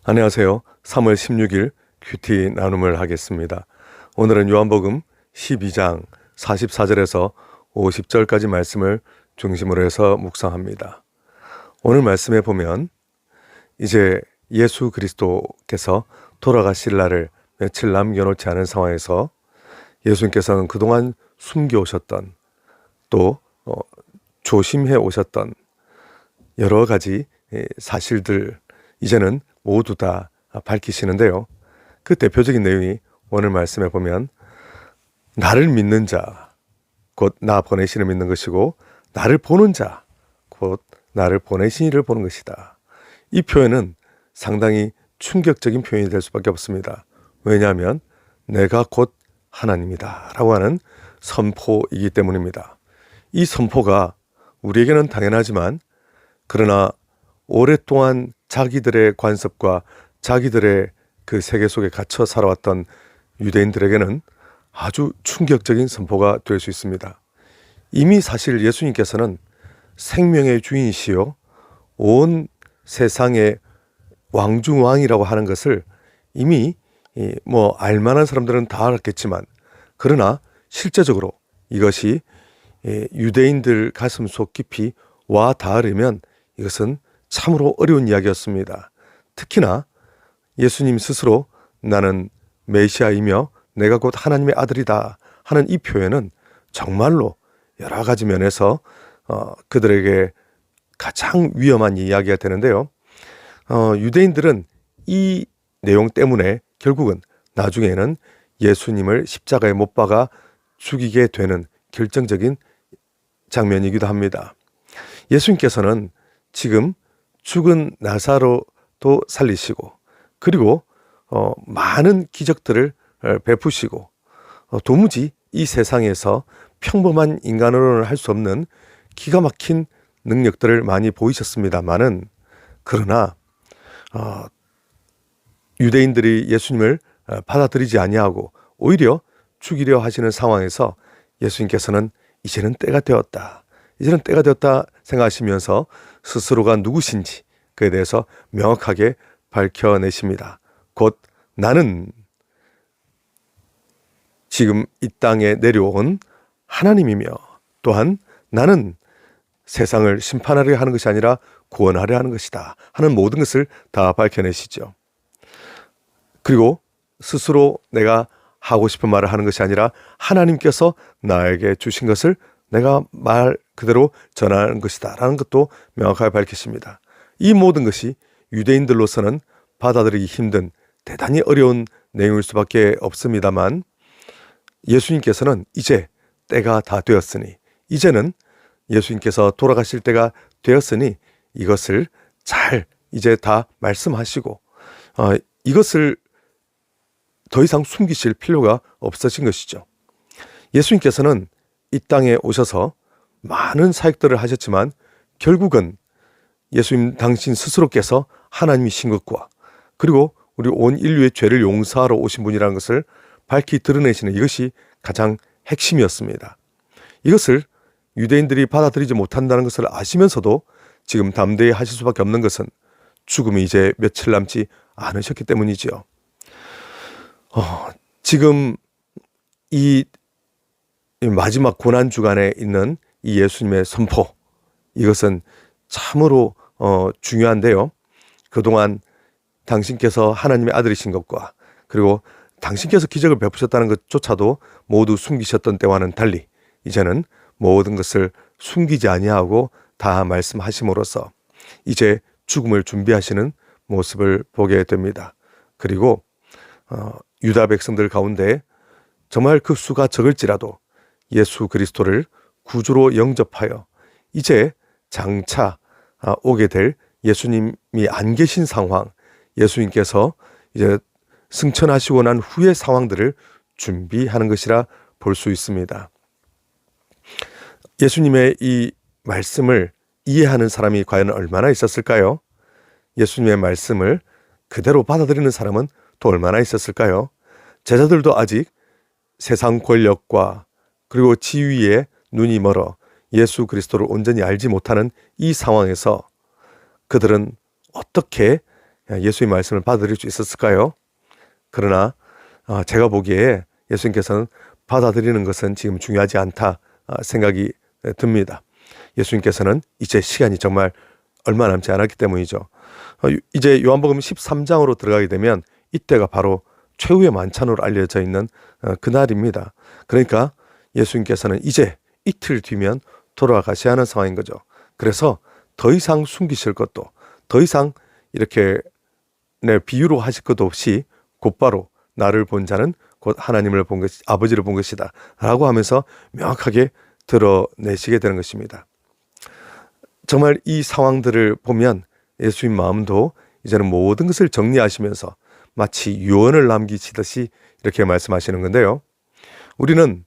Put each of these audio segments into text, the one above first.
안녕하세요. 3월 16일 큐티 나눔을 하겠습니다. 오늘은 요한복음 12장 44절에서 50절까지 말씀을 중심으로 해서 묵상합니다. 오늘 말씀에 보면 이제 예수 그리스도께서 돌아가실 날을 며칠 남겨놓지 않은 상황에서 예수님께서는 그동안 숨겨오셨던 또 조심해 오셨던 여러 가지 사실들 이제는 모두 다 밝히시는데요. 그 대표적인 내용이 오늘 말씀에 보면 나를 믿는 자, 곧 나 보내시를 믿는 것이고 나를 보는 자, 곧 나를 보내신 이를 보는 것이다. 이 표현은 상당히 충격적인 표현이 될 수밖에 없습니다. 왜냐하면 내가 곧 하나님이다 라고 하는 선포이기 때문입니다. 이 선포가 우리에게는 당연하지만 그러나 오랫동안 자기들의 관습과 자기들의 그 세계 속에 갇혀 살아왔던 유대인들에게는 아주 충격적인 선포가 될 수 있습니다. 이미 사실 예수님께서는 생명의 주인이시요 온 세상의 왕중왕이라고 하는 것을 이미 알만한 사람들은 다 알았겠지만 그러나 실제적으로 이것이 유대인들 가슴속 깊이 와 닿으려면 이것은 참으로 어려운 이야기였습니다. 특히나 예수님 스스로 나는 메시아이며 내가 곧 하나님의 아들이다 하는 이 표현은 정말로 여러 가지 면에서 그들에게 가장 위험한 이야기가 되는데요. 유대인들은 이 내용 때문에 결국은 나중에는 예수님을 십자가에 못 박아 죽이게 되는 결정적인 장면이기도 합니다. 예수님께서는 지금 죽은 나사로도 살리시고 그리고 많은 기적들을 베푸시고 도무지 이 세상에서 평범한 인간으로는 할 수 없는 기가 막힌 능력들을 많이 보이셨습니다마는 그러나 유대인들이 예수님을 받아들이지 아니하고 오히려 죽이려 하시는 상황에서 예수님께서는 이제는 때가 되었다. 이제는 때가 되었다 생각하시면서 스스로가 누구신지 그에 대해서 명확하게 밝혀내십니다. 곧 나는 지금 이 땅에 내려온 하나님이며 또한 나는 세상을 심판하려 하는 것이 아니라 구원하려 하는 것이다 하는 모든 것을 다 밝혀내시죠. 그리고 스스로 내가 하고 싶은 말을 하는 것이 아니라 하나님께서 나에게 주신 것을 내가 말 그대로 전하는 것이다 라는 것도 명확하게 밝히십니다. 이 모든 것이 유대인들로서는 받아들이기 힘든 대단히 어려운 내용일 수밖에 없습니다만 예수님께서는 이제 때가 다 되었으니 이제는 예수님께서 돌아가실 때가 되었으니 이것을 잘 이제 다 말씀하시고 이것을 더 이상 숨기실 필요가 없어진 것이죠. 예수님께서는 이 땅에 오셔서 많은 사역들을 하셨지만 결국은 예수님 당신 스스로께서 하나님이신 것과 그리고 우리 온 인류의 죄를 용서하러 오신 분이라는 것을 밝히 드러내시는 이것이 가장 핵심이었습니다. 이것을 유대인들이 받아들이지 못한다는 것을 아시면서도 지금 담대히 하실 수밖에 없는 것은 죽음이 이제 며칠 남지 않으셨기 때문이지요. 지금 이 마지막 고난주간에 있는 이 예수님의 선포 이것은 참으로 중요한데요. 그동안 당신께서 하나님의 아들이신 것과 그리고 당신께서 기적을 베푸셨다는 것조차도 모두 숨기셨던 때와는 달리 이제는 모든 것을 숨기지 아니하고 다 말씀하심으로써 이제 죽음을 준비하시는 모습을 보게 됩니다. 그리고 유다 백성들 가운데 정말 그 수가 적을지라도 예수 그리스도를 구주로 영접하여 이제 장차 오게 될 예수님이 안 계신 상황, 예수님께서 이제 승천하시고 난 후의 상황들을 준비하는 것이라 볼 수 있습니다. 예수님의 이 말씀을 이해하는 사람이 과연 얼마나 있었을까요? 예수님의 말씀을 그대로 받아들이는 사람은 또 얼마나 있었을까요? 제자들도 아직 세상 권력과 그리고 지위에 눈이 멀어 예수 그리스도를 온전히 알지 못하는 이 상황에서 그들은 어떻게 예수의 말씀을 받아들일 수 있었을까요? 그러나 제가 보기에 예수님께서는 받아들이는 것은 지금 중요하지 않다 생각이 듭니다. 예수님께서는 이제 시간이 정말 얼마 남지 않았기 때문이죠. 이제 요한복음 13장으로 들어가게 되면 이때가 바로 최후의 만찬으로 알려져 있는 그날입니다. 그러니까 예수님께서는 이제 이틀 뒤면 돌아가셔야 하는 상황인 거죠. 그래서 더 이상 숨기실 것도, 더 이상 이렇게 비유로 하실 것도 없이 곧바로 나를 본 자는 곧 하나님을 본 것이, 아버지를 본 것이다 라고 하면서 명확하게 드러내시게 되는 것입니다. 정말 이 상황들을 보면 예수님 마음도 이제는 모든 것을 정리하시면서 마치 유언을 남기시듯이 이렇게 말씀하시는 건데요. 우리는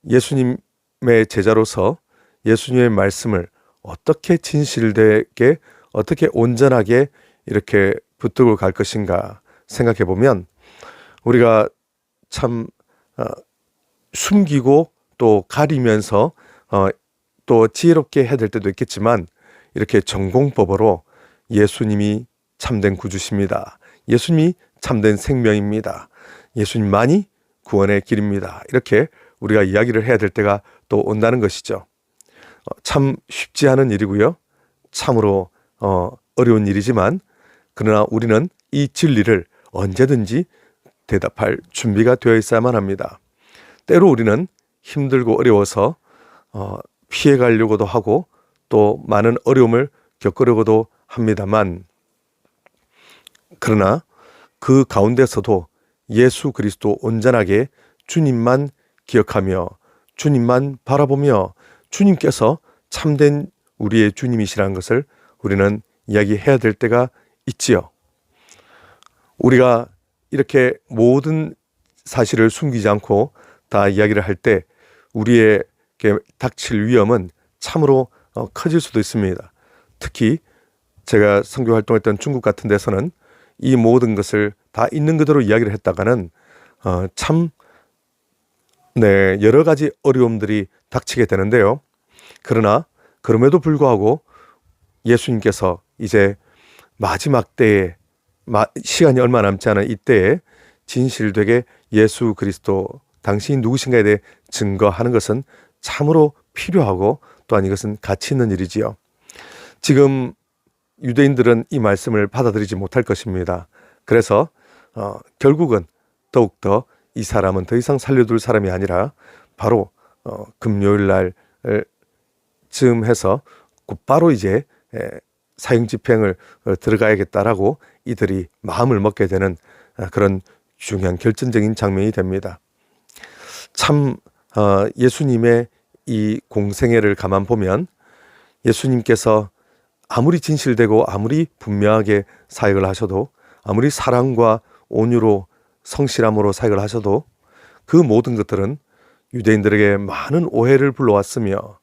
예수님의 제자로서 예수님의 말씀을 어떻게 진실되게, 어떻게 온전하게 이렇게 붙들고 갈 것인가 생각해 보면 우리가 참 숨기고 또 가리면서 또 지혜롭게 해야 될 때도 있겠지만 이렇게 전공법으로 예수님이 참된 구주십니다. 예수님이 참된 생명입니다. 예수님만이 구원의 길입니다. 이렇게 우리가 이야기를 해야 될 때가 또 온다는 것이죠. 참 쉽지 않은 일이고요. 참으로 어려운 일이지만 그러나 우리는 이 진리를 언제든지 대답할 준비가 되어 있어야만 합니다. 때로 우리는 힘들고 어려워서 피해가려고도 하고 또 많은 어려움을 겪으려고도 합니다만 그러나 그 가운데서도 예수 그리스도 온전하게 주님만 기억하며 주님만 바라보며 주님께서 참된 우리의 주님이시라는 것을 우리는 이야기해야 될 때가 있지요. 우리가 이렇게 모든 사실을 숨기지 않고 다 이야기를 할 때 우리에게 닥칠 위험은 참으로 커질 수도 있습니다. 특히 제가 선교 활동했던 중국 같은 데서는 이 모든 것을 다 있는 그대로 이야기를 했다가는 참 여러 가지 어려움들이 닥치게 되는데요. 그러나 그럼에도 불구하고 예수님께서 이제 마지막 때에 시간이 얼마 남지 않은 이때에 진실되게 예수 그리스도 당신이 누구신가에 대해 증거하는 것은 참으로 필요하고 또한 이것은 가치 있는 일이지요. 지금 유대인들은 이 말씀을 받아들이지 못할 것입니다. 그래서 결국은 더욱더 이 사람은 더 이상 살려둘 사람이 아니라 바로 금요일 날 즈음 해서 곧바로 이제 사형집행을 들어가야겠다라고 이들이 마음을 먹게 되는 그런 중요한 결정적인 장면이 됩니다. 참 예수님의 이 공생애를 가만 보면 예수님께서 아무리 진실되고 아무리 분명하게 사역을 하셔도 아무리 사랑과 온유로 성실함으로 사역을 하셔도 그 모든 것들은 유대인들에게 많은 오해를 불러왔으며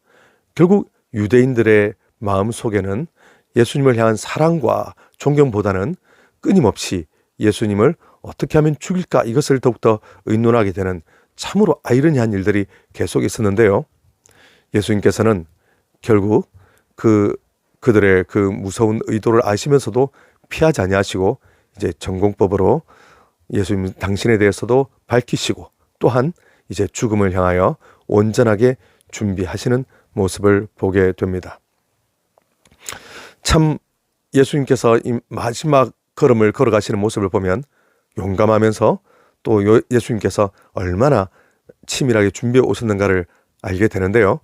결국 유대인들의 마음 속에는 예수님을 향한 사랑과 존경보다는 끊임없이 예수님을 어떻게 하면 죽일까 이것을 더욱더 의논하게 되는 참으로 아이러니한 일들이 계속 있었는데요. 예수님께서는 결국 그들의 그 무서운 의도를 아시면서도 피하지 아니하시고 이제 전공법으로 예수님 당신에 대해서도 밝히시고 또한 이제 죽음을 향하여 온전하게 준비하시는 모습을 보게 됩니다. 참 예수님께서 이 마지막 걸음을 걸어가시는 모습을 보면 용감하면서 또 예수님께서 얼마나 치밀하게 준비해 오셨는가를 알게 되는데요.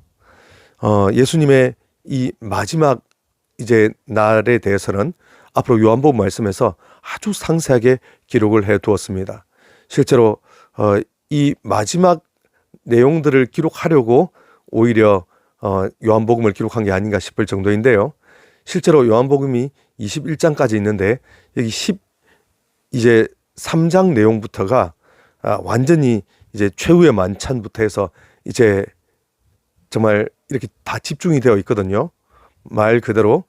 예수님의 이 마지막 이제 날에 대해서는 앞으로 요한복음 말씀에서 아주 상세하게 기록을 해 두었습니다. 실제로 이 마지막 내용들을 기록하려고 오히려 요한복음을 기록한 게 아닌가 싶을 정도인데요. 실제로 요한복음이 21장까지 있는데 여기 이제 3장 내용부터가 완전히 이제 최후의 만찬부터 해서 이제 정말 이렇게 다 집중이 되어 있거든요. 말 그대로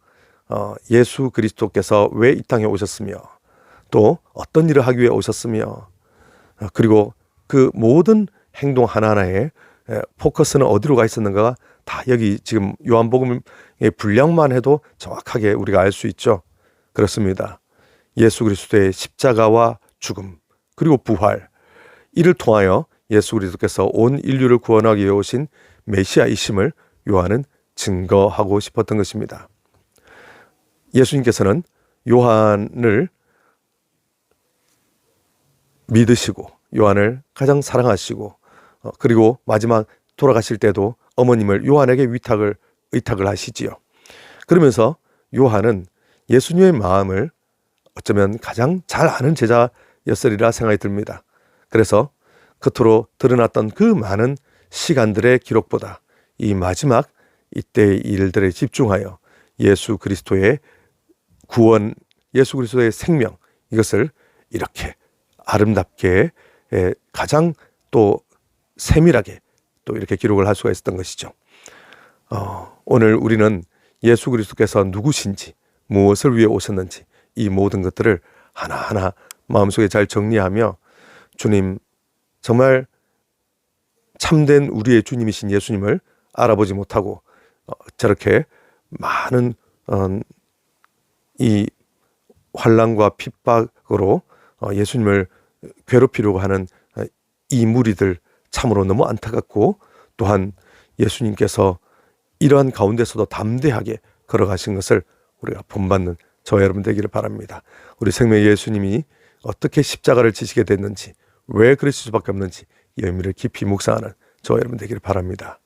예수 그리스도께서 왜 이 땅에 오셨으며 또 어떤 일을 하기 위해 오셨으며 그리고 그 모든 행동 하나하나에 포커스는 어디로 가 있었는가가 다 여기 지금 요한복음의 분량만 해도 정확하게 우리가 알 수 있죠. 그렇습니다. 예수 그리스도의 십자가와 죽음 그리고 부활, 이를 통하여 예수 그리스도께서 온 인류를 구원하기 위해 오신 메시아이심을 요한은 증거하고 싶었던 것입니다. 예수님께서는 요한을 믿으시고 요한을 가장 사랑하시고 그리고 마지막 돌아가실 때도 어머님을 요한에게 의탁을 하시지요. 그러면서 요한은 예수님의 마음을 어쩌면 가장 잘 아는 제자였으리라 생각이 듭니다. 그래서 겉으로 드러났던 그 많은 시간들의 기록보다 이 마지막 이때의 일들에 집중하여 예수 그리스도의 구원, 예수 그리스도의 생명, 이것을 이렇게 아름답게 가장 또 세밀하게 또 이렇게 기록을 할 수가 있었던 것이죠. 오늘 우리는 예수 그리스도께서 누구신지, 무엇을 위해 오셨는지 이 모든 것들을 하나하나 마음속에 잘 정리하며 주님, 정말 참된 우리의 주님이신 예수님을 알아보지 못하고 저렇게 많은 이 환난과 핍박으로 예수님을 괴롭히려고 하는 이 무리들 참으로 너무 안타깝고, 또한 예수님께서 이러한 가운데서도 담대하게 걸어가신 것을 우리가 본받는 저와 여러분 되기를 바랍니다. 우리 생명의 예수님이 어떻게 십자가를 지시게 됐는지, 왜 그러실 수밖에 없는지 이 의미를 깊이 묵상하는 저와 여러분 되기를 바랍니다.